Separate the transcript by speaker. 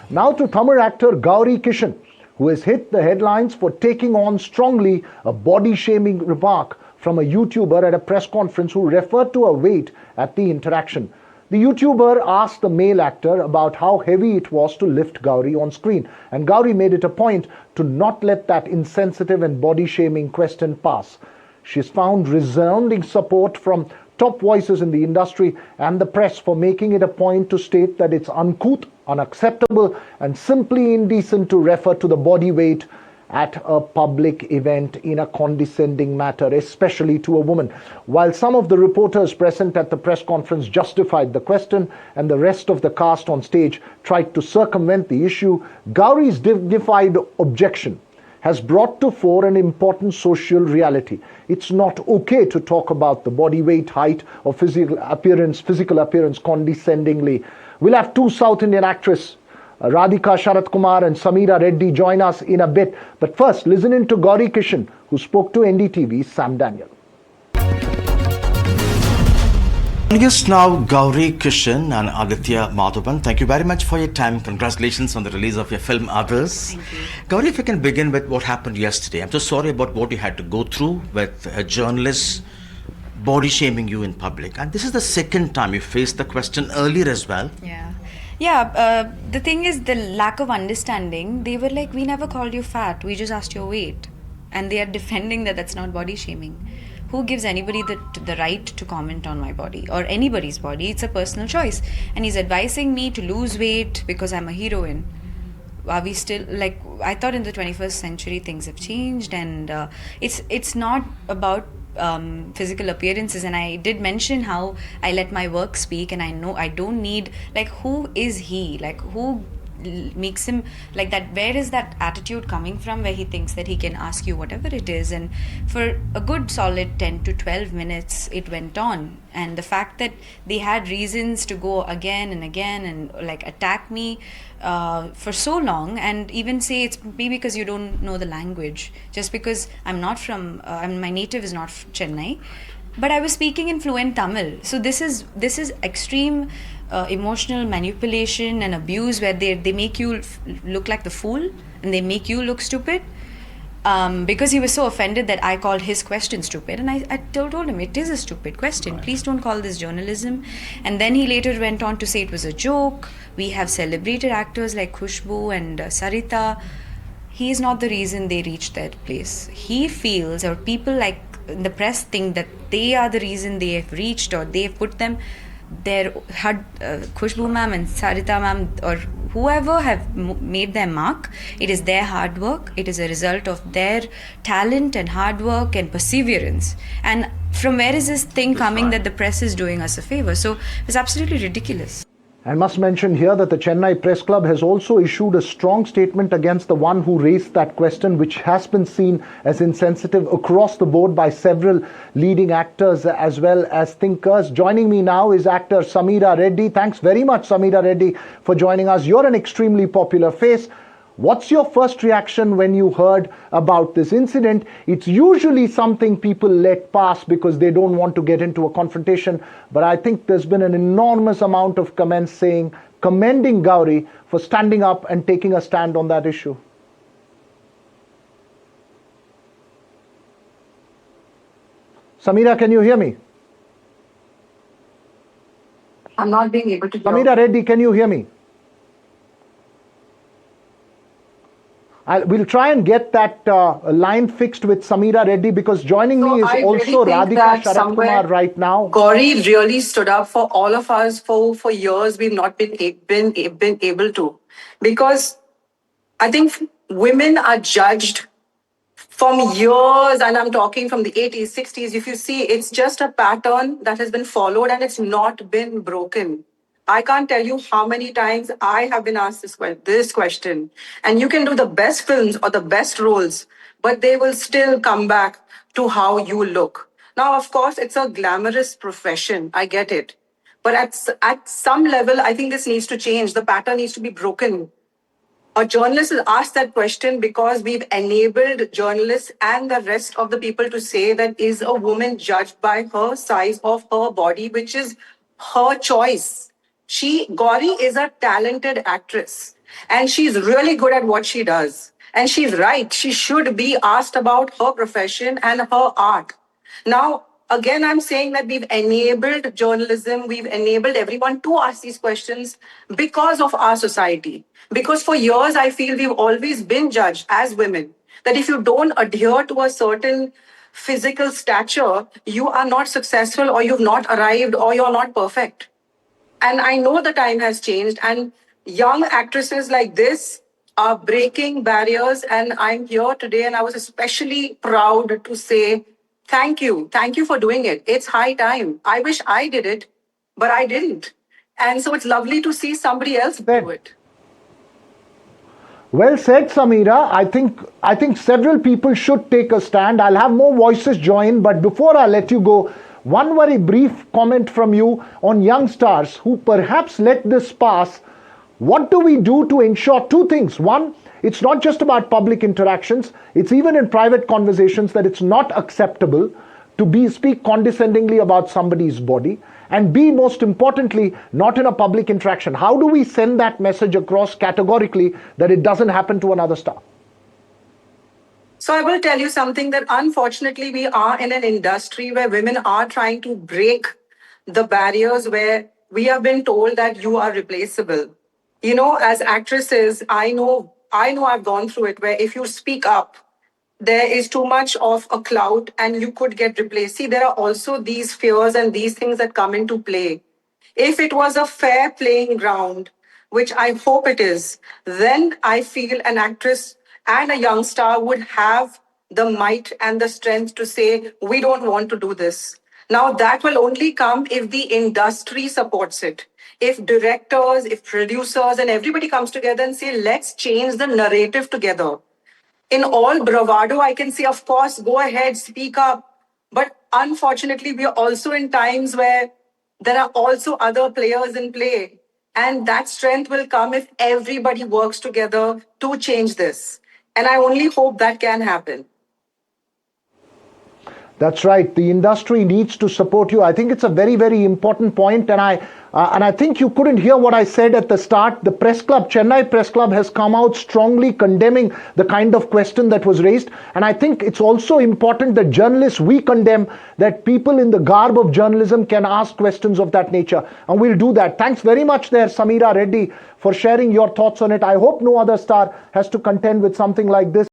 Speaker 1: Now to Tamil actor Gouri Kishan, who has hit the headlines for taking on strongly a body-shaming remark from a YouTuber at a press conference who referred to her weight at the interaction. The YouTuber asked the male actor about how heavy it was to lift Gouri on screen, and Gouri made it a point to not let that insensitive and body-shaming question pass. She's found resounding support from top voices in the industry and the press for making it a point to state that it's uncouth, unacceptable, and simply indecent to refer to the body weight at a public event in a condescending manner, especially to a woman. While some of the reporters present at the press conference justified the question and the rest of the cast on stage tried to circumvent the issue, Gouri's dignified objection has brought to fore an important social reality. It's not okay to talk about the body weight, height, or physical appearance condescendingly. We'll have two South Indian actresses, Radhika Sharat Kumar and Sameera Reddy, join us in a bit. But first, listen in to Gouri Kishan, who spoke to NDTV's Sam Daniel.
Speaker 2: Yes, now Gouri Kishan and Aditya Madhavan, thank you very much for your time. Congratulations on the release of your film Others.
Speaker 3: Thank you.
Speaker 2: Gouri, if we can begin with what happened yesterday. I'm so sorry about what you had to go through with a journalist body shaming you in public. And this is the second time you faced the question, earlier as well.
Speaker 3: The thing is the lack of understanding. They were like, we never called you fat, we just asked your weight. And they are defending that that's not body shaming. Who gives anybody the right to comment on my body or anybody's body? It's a personal choice. And he's advising me to lose weight because I'm a heroine. Are we still, like, I thought in the 21st century things have changed, and it's not about physical appearances. And I did mention how I let my work speak, and I know I don't need, like, who is he? Like, who makes him like that? Where is that attitude coming from where he thinks that he can ask you whatever it is? And for a good solid 10 to 12 minutes it went on, and the fact that they had reasons to go again and again and like attack me for so long, and even say it's maybe because you don't know the language, just because I'm not from my native is not Chennai, but I was speaking in fluent Tamil. So this is extreme emotional manipulation and abuse, where they make you look like the fool and they make you look stupid, because he was so offended that I called his question stupid. And I told him it is a stupid question, please don't call this journalism. And then he later went on to say it was a joke. We have celebrated actors like Khushbu and Sarita. He is not the reason they reached that place. He feels, or people like in the press think, that they are the reason they have reached, or they have put them their Khushbu ma'am and Sarita ma'am or whoever have made their mark. It is their hard work. It is a result of their talent and hard work and perseverance. And from where is this thing coming that the press is doing us a favor? So it's absolutely ridiculous.
Speaker 1: I must mention here that the Chennai Press Club has also issued a strong statement against the one who raised that question, which has been seen as insensitive across the board by several leading actors as well as thinkers. Joining me now is actor Sameera Reddy. Thanks very much, Sameera Reddy, for joining us. You're an extremely popular face. What's your first reaction when you heard about this incident? It's usually something people let pass because they don't want to get into a confrontation. But I think there's been an enormous amount of comments commending Gouri for standing up and taking a stand on that issue. Sameera, can you hear me?
Speaker 4: I'm not being able to hear.
Speaker 1: Sameera Reddy, can you hear me? We'll try and get that line fixed with Sameera Reddy, because joining me is also Radhika Sharat Kumar right now.
Speaker 4: Gouri really stood up for all of us for years. We've not been able to, because I think women are judged from years, and I'm talking from the 80s, 60s. If you see, it's just a pattern that has been followed and it's not been broken. I can't tell you how many times I have been asked this question. And you can do the best films or the best roles, but they will still come back to how you look. Now, of course, it's a glamorous profession. I get it. But at some level, I think this needs to change. The pattern needs to be broken. A journalist will ask that question because we've enabled journalists and the rest of the people to say that, is a woman judged by her size of her body, which is her choice. Gouri is a talented actress. And she's really good at what she does. And she's right. She should be asked about her profession and her art. Now, again, I'm saying that we've enabled journalism, we've enabled everyone to ask these questions because of our society. Because for years, I feel we've always been judged as women that if you don't adhere to a certain physical stature, you are not successful or you've not arrived or you're not perfect. And I know the time has changed, and young actresses like this are breaking barriers. And I'm here today, and I was especially proud to say thank you. Thank you for doing it. It's high time. I wish I did it, but I didn't. And so it's lovely to see somebody else do it.
Speaker 1: Well said, Sameera. I think several people should take a stand. I'll have more voices join, but before I let you go, one very brief comment from you on young stars who perhaps let this pass. What do we do to ensure two things? One, it's not just about public interactions, it's even in private conversations that it's not acceptable to speak condescendingly about somebody's body. And B, most importantly, not in a public interaction. How do we send that message across categorically that it doesn't happen to another star?
Speaker 4: So I will tell you something that unfortunately we are in an industry where women are trying to break the barriers where we have been told that you are replaceable. You know, as actresses, I know I've gone through it where if you speak up, there is too much of a clout and you could get replaced. See, there are also these fears and these things that come into play. If it was a fair playing ground, which I hope it is, then I feel an actress and a young star would have the might and the strength to say, we don't want to do this. Now, that will only come if the industry supports it. If directors, if producers, and everybody comes together and say, let's change the narrative together. In all bravado, I can say, of course, go ahead, speak up. But unfortunately, we are also in times where there are also other players in play. And that strength will come if everybody works together to change this. And I only hope that can happen.
Speaker 1: That's right. The industry needs to support you. I think it's a very, very important point, and I think you couldn't hear what I said at the start. The press club, Chennai Press Club, has come out strongly condemning the kind of question that was raised. And I think it's also important that journalists, we condemn that people in the garb of journalism can ask questions of that nature, and we'll do that. Thanks very much there, Sameera Reddy, for sharing your thoughts on it. I hope no other star has to contend with something like this.